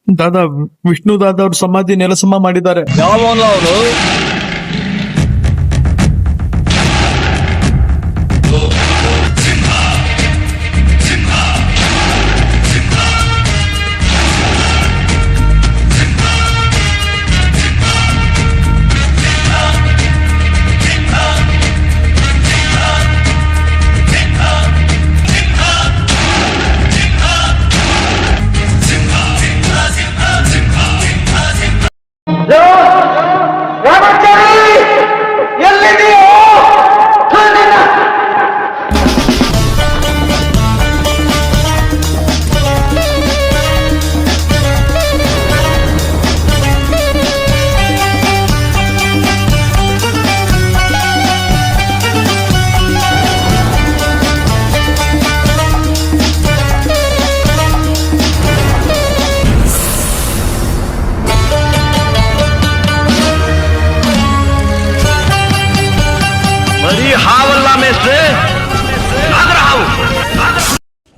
ದಾದಾ, ವಿಷ್ಣು ದಾದಾ ಅವ್ರ ಸಮಾಧಿ ನೆಲಸಮ ಮಾಡಿದ್ದಾರೆ. ಯಾವಲ್ಲ ಅವನು?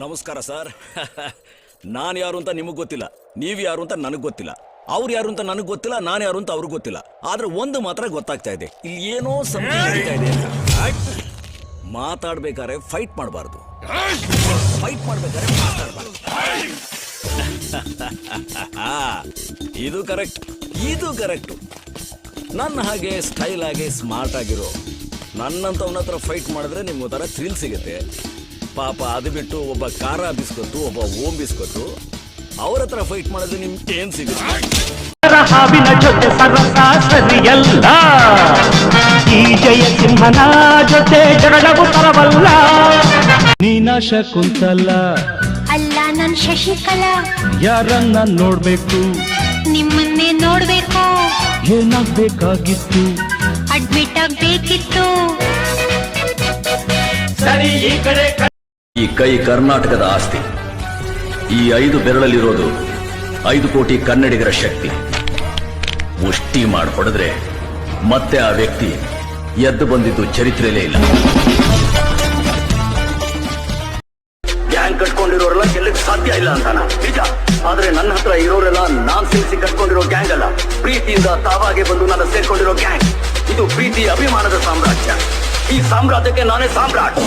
ನಮಸ್ಕಾರ ಸರ್. ನಾನು ಯಾರು ಅಂತ ನಿಮಗೆ ಗೊತ್ತಿಲ್ಲ, ನೀವು ಯಾರು ಅಂತ ನನಗೆ ಗೊತ್ತಿಲ್ಲ, ಅವ್ರು ಯಾರು ಅಂತ ನನಗೆ ಗೊತ್ತಿಲ್ಲ, ನಾನು ಯಾರು ಅಂತ ಅವ್ರಿಗೆ ಗೊತ್ತಿಲ್ಲ. ಆದ್ರೆ ಒಂದು ಮಾತ್ರ ಗೊತ್ತಾಗ್ತಾ ಇದೆ, ಇಲ್ಲಿ ಏನೋ ಸಮಸ್ಯೆ ನಡೀತಾ ಇದೆ ಅಂತ. ಮಾತಾಡ್ಬೇಕಾದ್ರೆ ಫೈಟ್ ಮಾಡಬಾರ್ದು, ಫೈಟ್ ಮಾಡ್ಬೇಕಾದ್ರೆ ಮಾತಾಡಬಾರ್ದು. ಇದು ಕರೆಕ್ಟ್, ಇದು ಕರೆಕ್ಟ್. ನನ್ನ ಹಾಗೆ ಸ್ಟೈಲ್ ಆಗಿ ಸ್ಮಾರ್ಟ್ ಆಗಿರೋ ನನ್ನಂತವನ ಹತ್ರ ಫೈಟ್ ಮಾಡಿದ್ರೆ ನಿಮ್ಗೆ ಒಂಥರ ಥ್ರಿಲ್ ಸಿಗುತ್ತೆ. ಪಾಪ ಅದು ಬಿಟ್ಟು ಒಬ್ಬ ಖಾರ ಬಿಸ್ಕೊತ್ತು, ಒಬ್ಬ ಓಂ ಬಿಸ್ಕೊತ್ತು, ಅವ್ರ ಹತ್ರ ಫೈಟ್ ಮಾಡಿದ್ರೆ ನಿಮ್ಗೆ ಏನ್ ಸಿಗುತ್ತೆ? ಹಾವಿನ ಜೊತೆ ಸರಸ ಸರಿಯಲ್ಲ, ಈ ಜಯ ಸಿಂಹನ ಜೊತೆ ಜಗಳವು ತರವಲ್ಲ. ನೀನ ಶಕುಂತಲ ಅಲ್ಲ, ನನ್ ಶಶಿಕಲಾ. ಯಾರನ್ನ ನೋಡ್ಬೇಕು? ನಿಮ್ಮನ್ನೇ ನೋಡ್ಬೇಕು. ಏನಾಗ್ಬೇಕಾಗಿತ್ತು? ಅಡ್ಮಿಟ್ ಆಗ್ಬೇಕಿತ್ತು. ಸರಿ, ಈ ಕಡೆ. ಈ ಕೈ ಕರ್ನಾಟಕದ ಆಸ್ತಿ. ಈ 5 ಬೆರಳಲ್ಲಿರೋದು 5 ಕೋಟಿ ಕನ್ನಡಿಗರ ಶಕ್ತಿ. ಮುಷ್ಟಿ ಮಾಡಿ ಹೊಡೆದ್ರೆ ಮತ್ತೆ ಆ ವ್ಯಕ್ತಿ ಎದ್ದು ಬಂದಿದ್ದು ಚರಿತ್ರೆಯಲ್ಲೇ ಇಲ್ಲ. ಗ್ಯಾಂಗ್ ಕಟ್ಕೊಂಡಿರೋರೆಲ್ಲ ಗೆಲ್ಲಕ್ಕೆ ಸಾಧ್ಯ ಇಲ್ಲ ಅಂತಾನ ನಿಜ. ಆದ್ರೆ ನನ್ನ ಹತ್ರ ಇರೋರೆಲ್ಲ ನಾನ್ ಸೇರಿಸಿ ಕಟ್ಕೊಂಡಿರೋ ಗ್ಯಾಂಗ್ ಅಲ್ಲ, ಪ್ರೀತಿಯಿಂದ ತಾವಾಗೆ ಬಂದು ನಾನು ಸೇರ್ಕೊಂಡಿರೋ ಗ್ಯಾಂಗ್. ಇದು ಪ್ರೀತಿ ಅಭಿಮಾನದ ಸಾಮ್ರಾಜ್ಯ. ಈ ಸಾಮ್ರಾಜ್ಯಕ್ಕೆ ನಾನೇ ಸಾಮ್ರಾಟ್.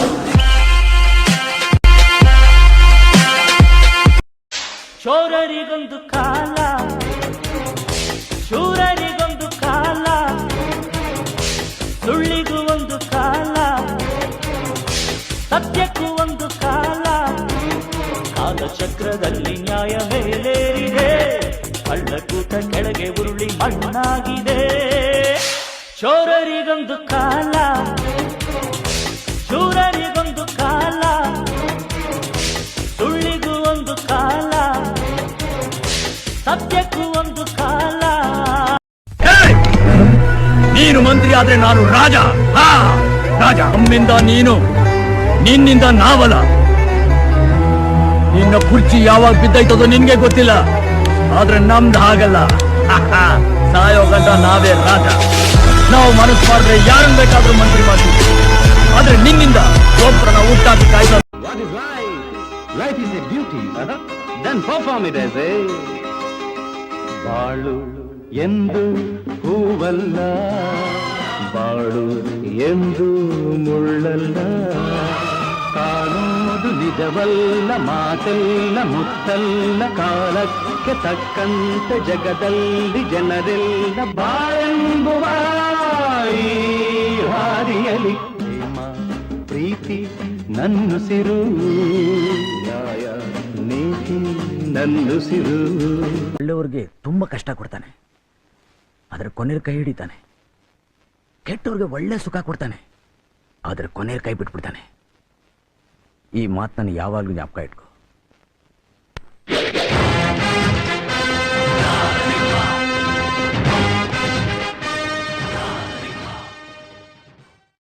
ಶೋರರಿಗೊಂದು ಕಾಲ, ಶೂರರಿಗೊಂದು ಕಾಲ, ಸುಳ್ಳಿಗೂ ಒಂದು ಕಾಲ, ಸತ್ಯಕ್ಕೂ ಒಂದು ಕಾಲ. ಕಾಲಚಕ್ರದಲ್ಲಿ ನ್ಯಾಯ ಮೇಲೇರಿದೆ, ಹಳ್ಳಕೂಟ ಕೆಳಗೆ ಉರುಳಿ ಮಣ್ಣಾಗಿದೆ. ಶೋರರಿಗೊಂದು ಕಾಲ, ಶೂರರಿಗೊಂದು ಕಾಲ, ಸುಳ್ಳಿಗೂ ಒಂದು ಕಾಲ, ಸತ್ಯಕ್ಕೂ ಒಂದು ಕಾಲ. ನೀನು ಮಂತ್ರಿ ಆದ್ರೆ ನಾನು ರಾಜ. ರಾಜ. ನಮ್ಮಿಂದ ನೀನು, ನಿನ್ನಿಂದ ನಾವಲ್ಲ. ನಿನ್ನ ಕುರ್ಚಿ ಯಾವಾಗ ಬಿದ್ದೈತದೋ ನಿನ್ಗೆ ಗೊತ್ತಿಲ್ಲ, ಆದ್ರೆ ನಮ್ದು ಹಾಗಲ್ಲ. ಸಾಯೋ ಗಂಟ ನಾವೇ ರಾಜ. ನಾವು ಮನಸ್ಸು ಮಾಡಿದ್ರೆ ಯಾರನ್ನ ಬೇಕಾದ್ರೂ ಮಂತ್ರಿ ಮಾಡ್ತೀವಿ. ಆದ್ರೆ ನಿನ್ನಿಂದ ಒಬ್ಬರನ್ನ ಹುಟ್ಟಾಕಿ ಕಾಯ್ದ. What is life? Life is a duty. Then perform it as a ಬಾಳು ಎಂದು ಹೂವಲ್ಲ, ಬಾಳು ಎಂದು ಮುಳ್ಳಲ್ಲ, ಕಾಣೋದು ನಿಜವಲ್ಲ, ಮಾತೆಲ್ಲ ಮುತ್ತಲ್ಲ, ಕಾಲಕ್ಕೆ ತಕ್ಕಂತೆ ಜಗದಲ್ಲಿ ಜನರೆಲ್ಲ ಬಾಳೆಂಬುವ ಈ ಹಾದಿಯಲಿ ಪ್ರೇಮ ಪ್ರೀತಿ ನನ್ನುಸಿರು, ನ್ಯಾಯ ನೀತಿ ನನ್ನುಸಿರು. ಒಳ್ಳೆಯವ್ರಿಗೆ ತುಂಬಾ ಕಷ್ಟ ಕೊಡ್ತಾನೆ, ಆದ್ರೆ ಕೊನೆಯ ಕೈ ಹಿಡಿತಾನೆ. ಕೆಟ್ಟವ್ರಿಗೆ ಒಳ್ಳೆ ಸುಖ ಕೊಡ್ತಾನೆ, ಆದ್ರೆ ಕೊನೆಯ ಕೈ ಬಿಟ್ಬಿಡ್ತಾನೆ. ಈ ಮಾತನ್ನು ಯಾವಾಗಲೂ ಜ್ಞಾಪಕ ಇಟ್ಕೊ.